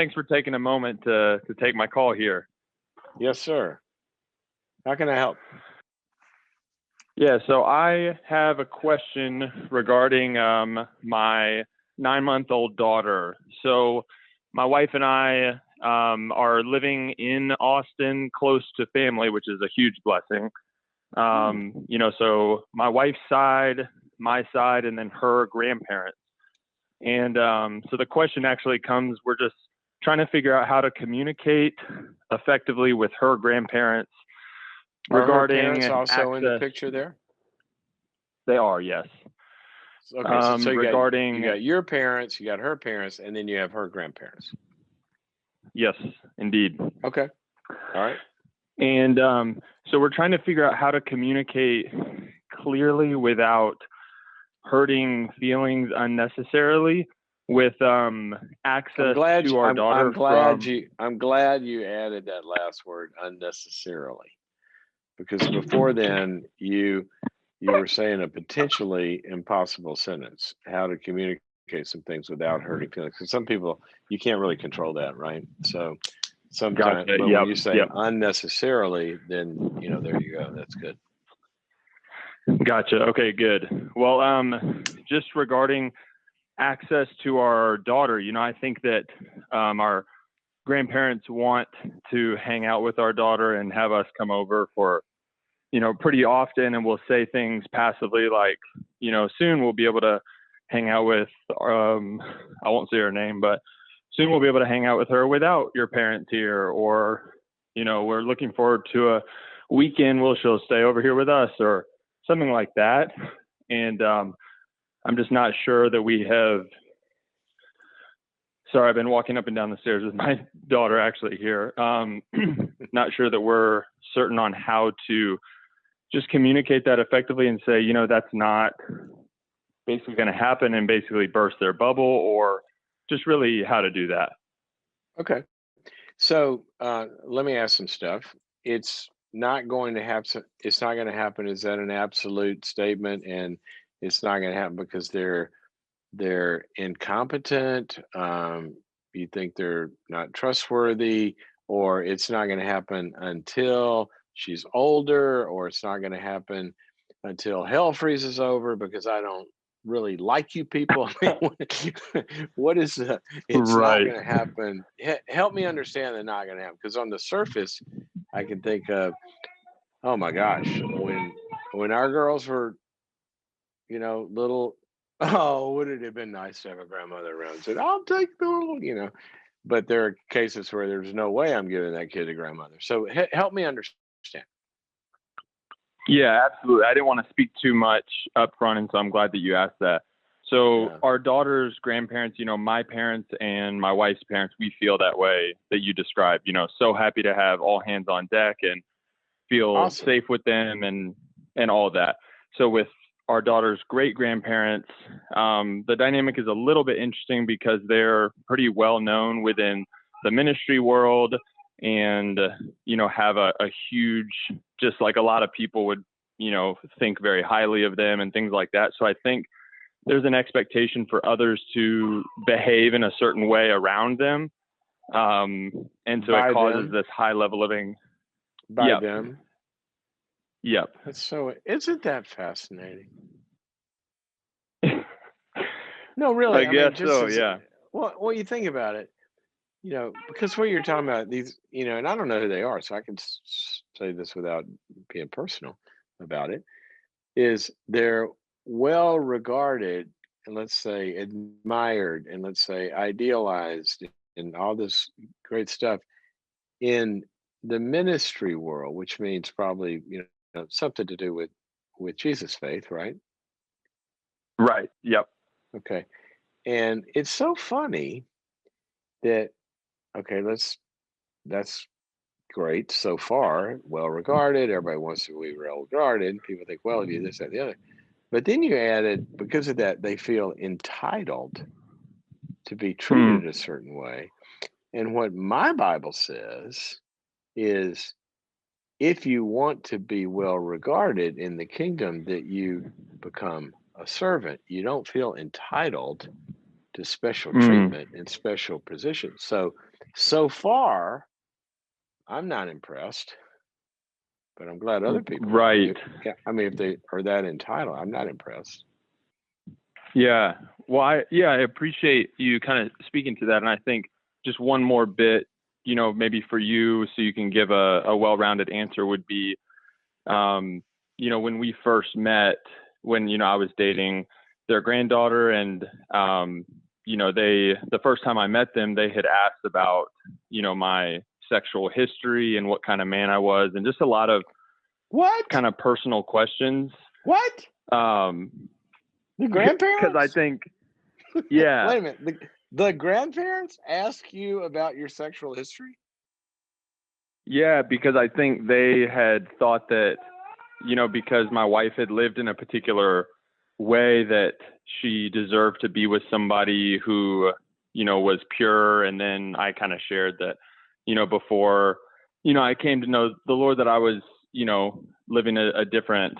Thanks for taking a moment to take my call here. Yes, sir. How can I help? Yeah, so I have a question regarding my 9-month-old daughter. So my wife and I are living in Austin, close to family, which is a huge blessing. So my wife's side, my side, and then her grandparents. And so the question actually comes, we're just trying to figure out how to communicate effectively with her grandparents Are her regarding parents also in the access. picture there? They are, yes. Okay, so you regarding, got your parents, you got her parents, and then you have her grandparents. yes, indeed. Okay, all right. And so we're trying to figure out how to communicate clearly without hurting feelings unnecessarily with access to our daughter. I'm glad you added that last word, unnecessarily, because before then you were saying a potentially impossible sentence, how to communicate some things without hurting feelings. Because some people, you can't really control that, right? So sometimes, Gotcha. but Yep. when you say Yep. unnecessarily, then there you go. That's good. Gotcha. Okay, good. Well, just regarding access to our daughter, I think that our grandparents want to hang out with our daughter and have us come over for, pretty often, and we'll say things passively like, soon we'll be able to hang out with, I won't say her name, but soon we'll be able to hang out with her without your parents here, or, we're looking forward to a weekend where she'll stay over here with us, or something like that. And I'm just not sure that we have. Sorry, I've been walking up and down the stairs with my daughter actually here. Not sure that we're certain on how to just communicate that effectively and say, that's not basically going to happen, and basically burst their bubble, or just really how to do that. Okay. So let me ask some stuff. It's not going to happen. It's not going to happen. Is that an absolute statement? And it's not going to happen because they're incompetent. You think they're not trustworthy, or it's not going to happen until she's older, or it's not going to happen until hell freezes over because I don't really like you people. What is it's not Right. going to happen. Help me understand the not going to happen, because on the surface I can think of, oh my gosh, when our girls were little, oh, would it have been nice to have a grandmother around and said, I'll take the little. But there are cases where there's no way I'm giving that kid a grandmother. So help me understand. Yeah, absolutely. I didn't want to speak too much up front, and so I'm glad that you asked that. So Yeah. our daughter's grandparents, my parents and my wife's parents, we feel that way that you described, so happy to have all hands on deck and feel Awesome. safe with them and all that. So with our daughter's great grandparents, the dynamic is a little bit interesting because they're pretty well known within the ministry world, and have a huge, just like a lot of people would think very highly of them and things like that. So I think there's an expectation for others to behave in a certain way around them, and so By it causes them? this high level of By them. Yep. Isn't that fascinating? No, really. I guess mean, just so. Yeah. well, you think about it, because what you're talking about, these, and I don't know who they are, so I can say this without being personal about it, is they're well regarded, and let's say admired, and let's say idealized, and all this great stuff in the ministry world, which means probably, something to do with Jesus faith, right? Right. Yep. Okay. And it's so funny that, okay, that's great so far, well regarded. Everybody wants to be well regarded. People think well of you, this, that, and the other. But then you added, because of that, they feel entitled to be treated a certain way. And what my Bible says is, if you want to be well regarded in the kingdom, that you become a servant. You don't feel entitled to to special treatment and special positions. So far, I'm not impressed, but I'm glad other people are. Right. I mean, if they are that entitled, I'm not impressed. Yeah. Well, I appreciate you kind of speaking to that. And I think just one more bit, maybe for you, so you can give a well-rounded answer would be, when we first met, when, I was dating their granddaughter and, the first time I met them, they had asked about, my sexual history and what kind of man I was, and just a lot of kind of personal questions. What? The grandparents? Because I think, yeah. Wait a minute. The grandparents ask you about your sexual history? Yeah, because I think they had thought that, because my wife had lived in a particular way, that she deserved to be with somebody who, was pure. And then I kind of shared that, before, I came to know the Lord, that I was, living a different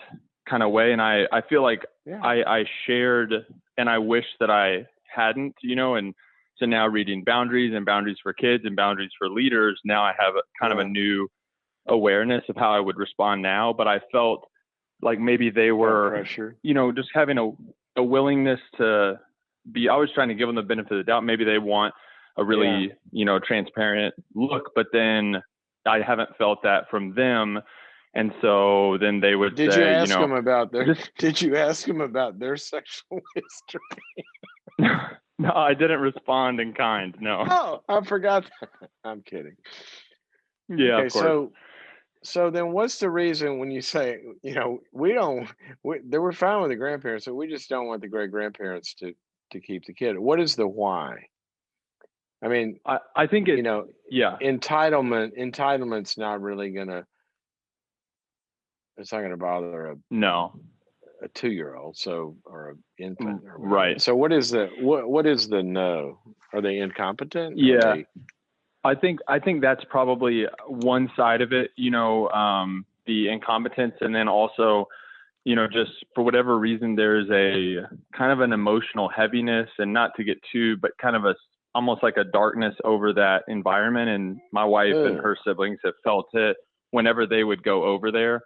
kind of way. And I feel like I shared, and I wish that I hadn't, and so now reading Boundaries and Boundaries for Kids and Boundaries for Leaders, now I have kind of a new awareness of how I would respond now. But I felt like maybe they were, just having a willingness to be, I was trying to give them the benefit of the doubt. Maybe they want a really, transparent look, but then I haven't felt that from them. And so then they would did say, you ask them about their sexual history? No, I didn't respond in kind. No. Oh, I forgot. I'm kidding. Yeah, okay, of course. So then what's the reason when you say, they were fine with the grandparents, so we just don't want the great grandparents to keep the kid? What is the why? I mean, I think entitlement's not really it's not gonna bother a 2-year-old, or an infant, or whatever. Right. So what is the no? Are they incompetent? Yeah. I think that's probably one side of it, the incompetence. And then also, just for whatever reason, there's a kind of an emotional heaviness, and not to get too, but kind of almost like a darkness over that environment. And my wife and her siblings have felt it whenever they would go over there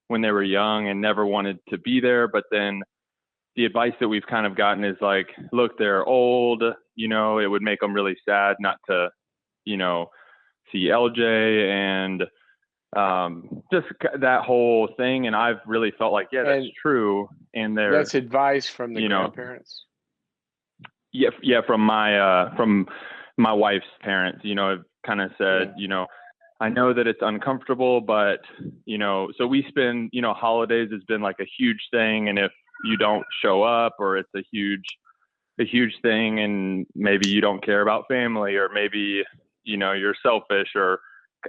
when they were young, and never wanted to be there. But then the advice that we've kind of gotten is like, look, they're old, it would make them really sad not to, see LJ, and just that whole thing. And I've really felt like, that's true. And that's advice from the grandparents. Yeah, from my wife's parents, have kind of said, I know that it's uncomfortable, but so we spend, holidays has been like a huge thing, and if you don't show up, or it's a huge thing, and maybe you don't care about family, or maybe you're selfish, or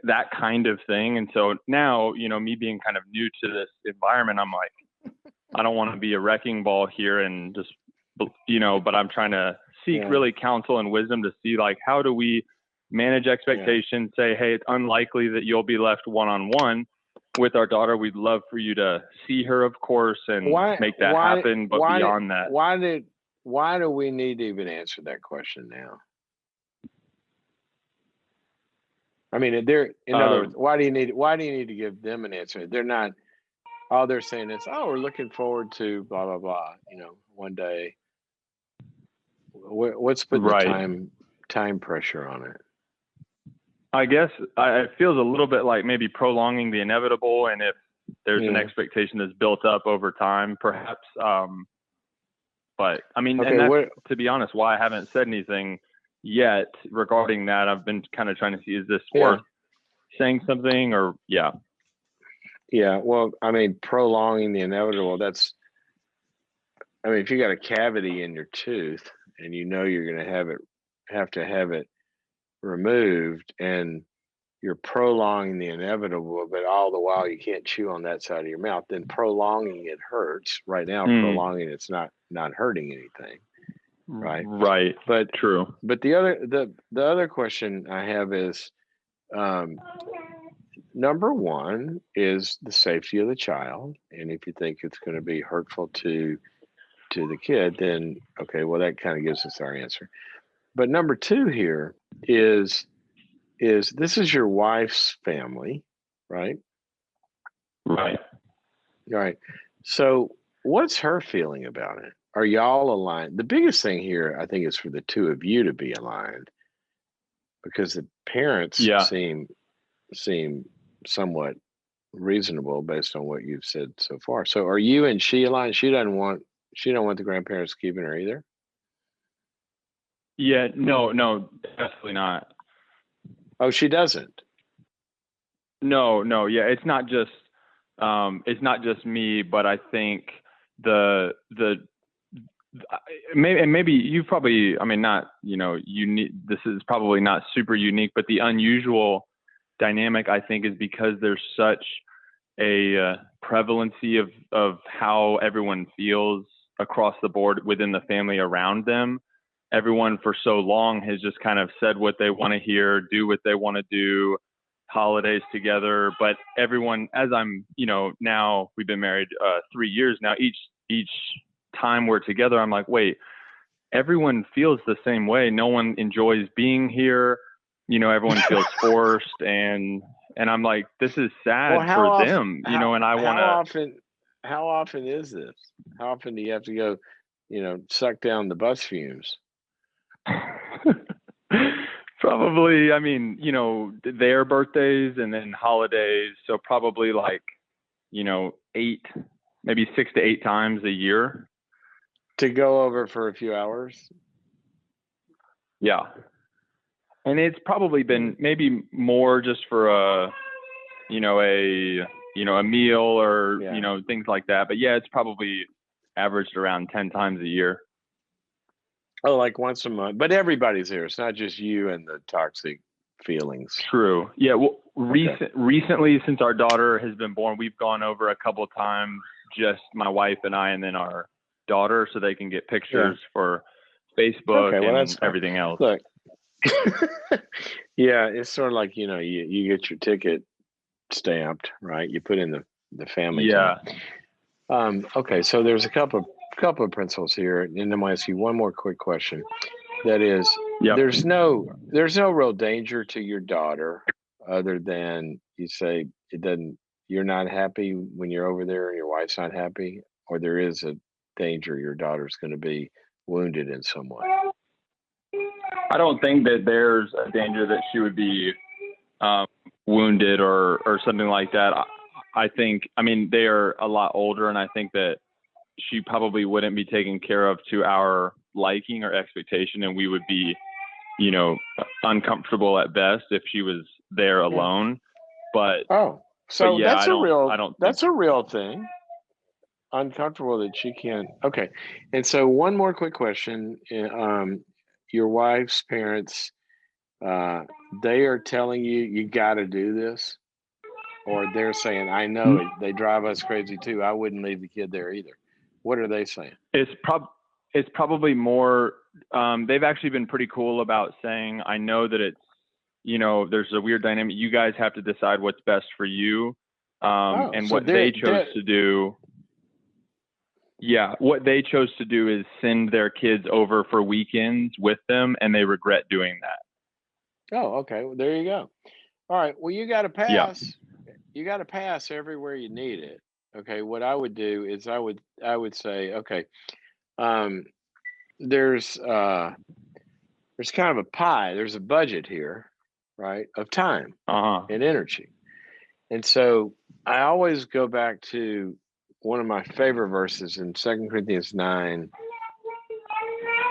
that kind of thing. And so now, me being kind of new to this environment, I'm like, I don't want to be a wrecking ball here, and just, but I'm trying to seek really counsel and wisdom to see, like, how do we manage expectations, say, hey, it's unlikely that you'll be left one-on-one with our daughter. We'd love for you to see her, of course, and make that happen. But beyond that, why do we need to even answer that question now? I mean, in other words, why do you need to give them an answer? They're not, all they're saying is, we're looking forward to blah, blah, blah, one day. What's putting the time pressure on it? I guess it feels a little bit like maybe prolonging the inevitable. And if there's an expectation that's built up over time, perhaps, but I mean, and that's, to be honest, why I haven't said anything yet regarding that. I've been kind of trying to see, is this worth saying something, or well, I mean, prolonging the inevitable, if you got a cavity in your tooth and you're going to have to have it removed, and you're prolonging the inevitable, but all the while you can't chew on that side of your mouth, then prolonging it hurts. Right now, prolonging it's not hurting anything. Right. But true. But the other question I have is, number one is the safety of the child. And if you think it's going to be hurtful to to the kid, then okay, well that kind of gives us our answer. But number two here is this is your wife's family, right? Right. All right. So what's her feeling about it? Are y'all aligned? The biggest thing here, I think, is for the two of you to be aligned, because the parents Yeah. seem somewhat reasonable based on what you've said so far. So are you and she aligned? She don't want the grandparents keeping her either? Yeah. No, definitely not. Oh, she doesn't. No. Yeah. It's not just me, but I think the maybe you probably, I mean, not, unique. This is probably not super unique, but the unusual dynamic, I think, is because there's such a prevalency of how everyone feels across the board within the family around them. Everyone for so long has just kind of said what they want to hear, do what they want to do, holidays together. But everyone, as I'm, now we've been married 3 years now. Each time we're together, I'm like, wait, everyone feels the same way. No one enjoys being here. Everyone feels forced, and I'm like, this is sad Well, for them, and I want how often is this? How often do you have to go, suck down the bus fumes? to probably, I mean, their birthdays and then holidays. So probably like, 8, maybe 6 to 8 times a year. To go over for a few hours? Yeah. And it's probably been maybe more just for a meal or, things like that. But yeah, it's probably averaged around 10 times a year. Oh, like once a month. But everybody's here. It's not just you and the toxic feelings. True. Yeah. Well, Okay. recently, since our daughter has been born, we've gone over a couple of times, just my wife and I, and then our daughter, so they can get pictures for Facebook Okay, well, that's and fine. everything else. Look, yeah, it's sort of like, you get your ticket stamped, right? You put in the family Yeah. time. Okay, so there's a couple of principles here, and then I'll ask you one more quick question. That is, Yep. there's no real danger to your daughter, other than you say you're not happy when you're over there and your wife's not happy, or there is a danger your daughter's going to be wounded in some way. I don't think that there's a danger that she would be wounded or something like that. I think, I mean, they are a lot older, and I think that she probably wouldn't be taken care of to our liking or expectation, and we would be, uncomfortable at best if she was there alone. But so yeah, that's that's a real thing. Uncomfortable that she can't. Okay, and so one more quick question. Your wife's parents, they are telling you got to do this, or they're saying, I know it, they drive us crazy too, I wouldn't leave the kid there either. What are they saying? It's probably more, they've actually been pretty cool about saying, I know that it's, there's a weird dynamic. You guys have to decide what's best for you. And so what they chose to do. Yeah, what they chose to do is send their kids over for weekends with them, and they regret doing that. Oh, okay. Well, there you go. All right. Well, you got to pass. Yeah. You got to pass everywhere you need it. Okay. What I would do is I would say, okay, there's kind of a pie. There's a budget here, right, of time and energy. And so I always go back to one of my favorite verses in 2 Corinthians 9.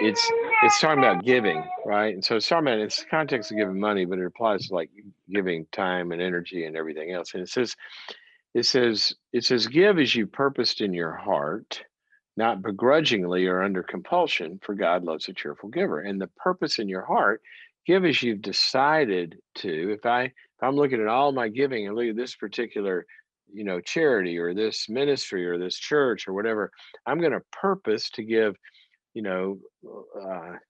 It's talking about giving, right? And so it's talking about, it's the context of giving money, but it applies to like giving time and energy and everything else. And it says, give as you purposed in your heart, not begrudgingly or under compulsion, for God loves a cheerful giver. And the purpose in your heart, give as you've decided to. If I'm looking at all my giving and look at this particular, charity or this ministry or this church or whatever, I'm going to purpose to give.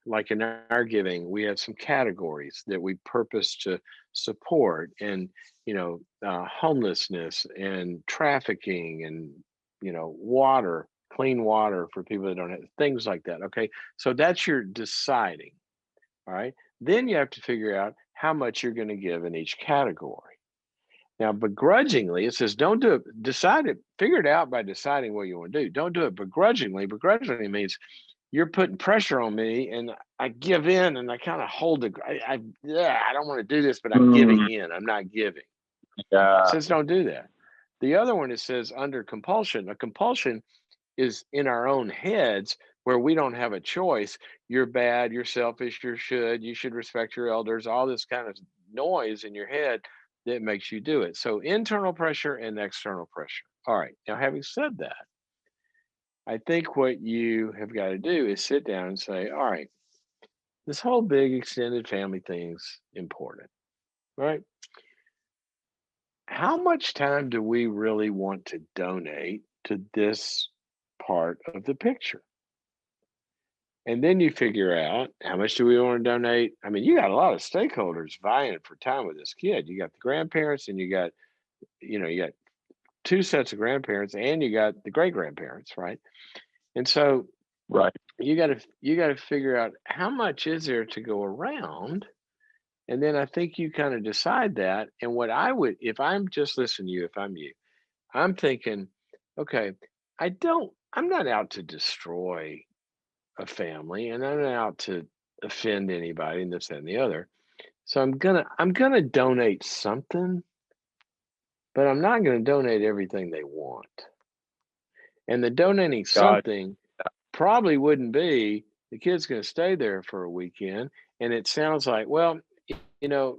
Like in our giving, we have some categories that we purpose to support, and homelessness and trafficking and water clean water for people that don't have things like that. Okay. So that's your deciding. All right. Then you have to figure out how much you're going to give in each category. Now, begrudgingly, it says don't do it. Decide it, figure it out by deciding what you want to do. Don't do it begrudgingly. Begrudgingly means you're putting pressure on me and I give in and I kind of hold the, I don't want to do this, but I'm giving in. I'm not giving. Yeah. It says don't do that. The other one, it says under compulsion. A compulsion is in our own heads where we don't have a choice. You're bad, you're selfish, you should respect your elders, all this kind of noise in your head that makes you do it. So internal pressure and external pressure. All right. Now, having said that, I think what you have got to do is sit down and say, all right, this whole big extended family thing's important, right? How much time do we really want to donate to this part of the picture? And then you figure out how much do we want to donate? I mean, you got a lot of stakeholders vying for time with this kid. You got the grandparents and you got two sets of grandparents and you got the great grandparents, right? And so Right. you got to figure out how much is there to go around. And then I think you kind of decide that. And what I would, if I'm just listening to you, if I'm you, I'm thinking, okay, I'm not out to destroy a family and I'm not out to offend anybody and this, that, and the other. So I'm gonna donate something, but I'm not gonna donate everything they want. And the donating God. something probably wouldn't be the kid's gonna stay there for a weekend. And it sounds like, well, you know,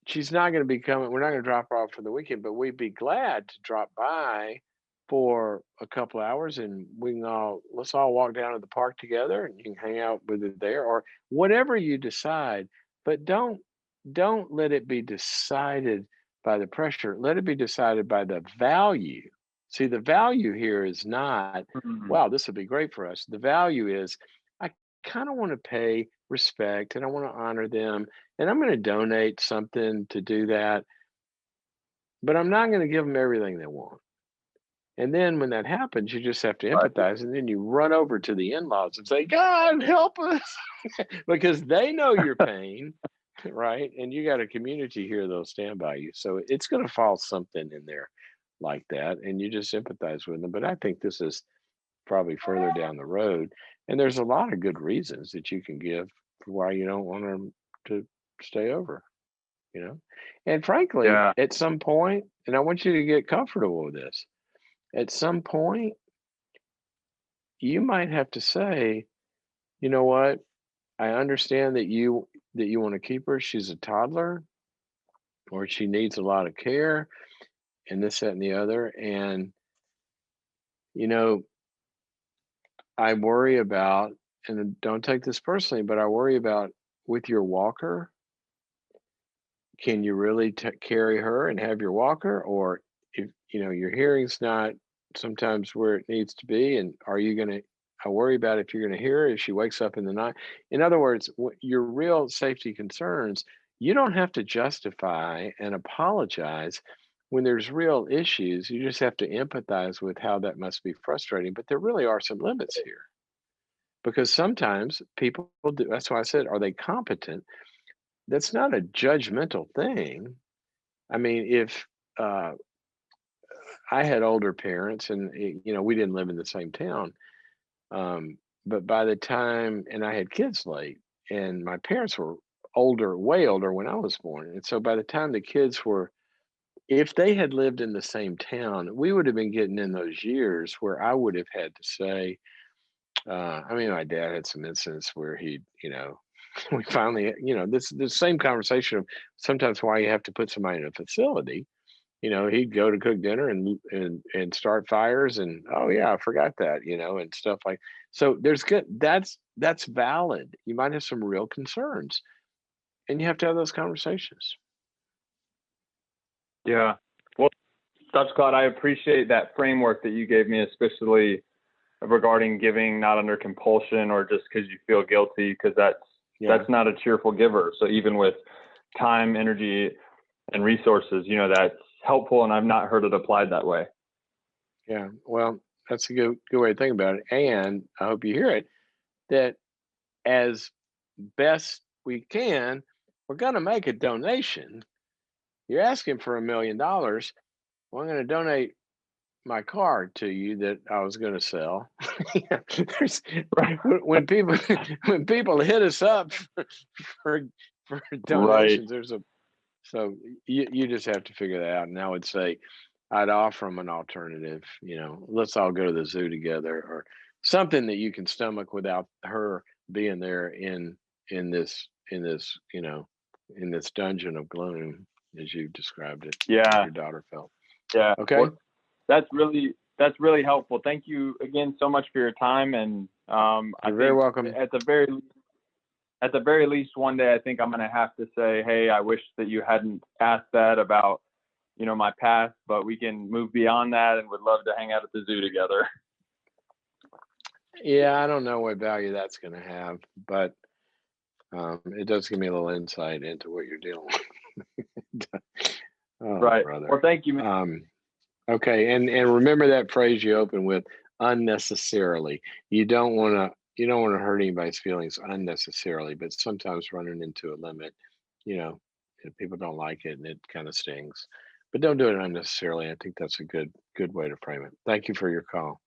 she's not going to be coming. We're not going to drop her off for the weekend, but we'd be glad to drop by for a couple hours and let's all walk down to the park together and you can hang out with it there or whatever you decide. But don't let it be decided by the pressure. Let it be decided by the value. See, the value here is not, Mhm. wow, this would be great for us. The value is I kind of want to pay respect and I want to honor them and I'm going to donate something to do that, but I'm not going to give them everything they want. And then when that happens, you just have to Right. empathize and then you run over to the in-laws and say, God, help us, because they know your pain, right? And you got a community here that'll stand by you. So it's going to fall something in there like that and you just empathize with them. But I think this is probably further down the road. And there's a lot of good reasons that you can give for why you don't want them to stay over, you know? And frankly, Yeah. at some point, and I want you to get comfortable with this, at some point, you might have to say, you know what? I understand that you want to keep her. She's a toddler or she needs a lot of care and this, that, and the other. And, you know, I worry about, and don't take this personally, but I worry about with your walker, can you really carry her and have your walker? Or if, your hearing's not sometimes where it needs to be, and are you going to, I worry about if you're going to hear her if she wakes up in the night. In other words, your real safety concerns, you don't have to justify and apologize when there's real issues. You just have to empathize with how that must be frustrating. But there really are some limits here because sometimes people do. That's why I said, are they competent? That's not a judgmental thing. I mean, if uh, I had older parents and, we didn't live in the same town, but by the time, and I had kids late, and my parents were older, way older when I was born. And so by the time the kids were, if they had lived in the same town, we would have been getting in those years where I would have had to say, I mean, my dad had some incidents where we finally, this the same conversation of sometimes why you have to put somebody in a facility. He'd go to cook dinner and start fires and oh yeah, I forgot that, and stuff like. So there's good. That's valid. You might have some real concerns, and you have to have those conversations. Yeah. Well, Dr. Scott, I appreciate that framework that you gave me, especially regarding giving not under compulsion or just because you feel guilty, because Yeah, that's not a cheerful giver. So even with time, energy, and resources, that's helpful, and I've not heard it applied that way. yeah. Well, that's a good way to think about it. And I hope you hear it, that as best we can, we're going to make a donation. You're asking for $1 million. Well, I'm going to donate my car to you that I was going to sell. There's, Right. when people when people hit us up for for Right. donations, so you just have to figure that out. And I would say I'd offer them an alternative. Let's all go to the zoo together, or something that you can stomach without her being there in this dungeon of gloom, as you described it, as Yeah. your daughter felt. Yeah. Okay. Well, that's really helpful. Thank you again so much for your time. And I You're very think welcome. at the very least, one day I think I'm going to have to say, hey, I wish that you hadn't asked that about my past, but we can move beyond that and would love to hang out at the zoo together. Yeah, I don't know what value that's going to have, but it does give me a little insight into what you're dealing with. Oh, Right. brother. Well, thank you, man. Okay, and remember that phrase you open with, unnecessarily. You don't want to hurt anybody's feelings unnecessarily, but sometimes running into a limit, if people don't like it and it kind of stings. But don't do it unnecessarily. I think that's a good way to frame it. Thank you for your call.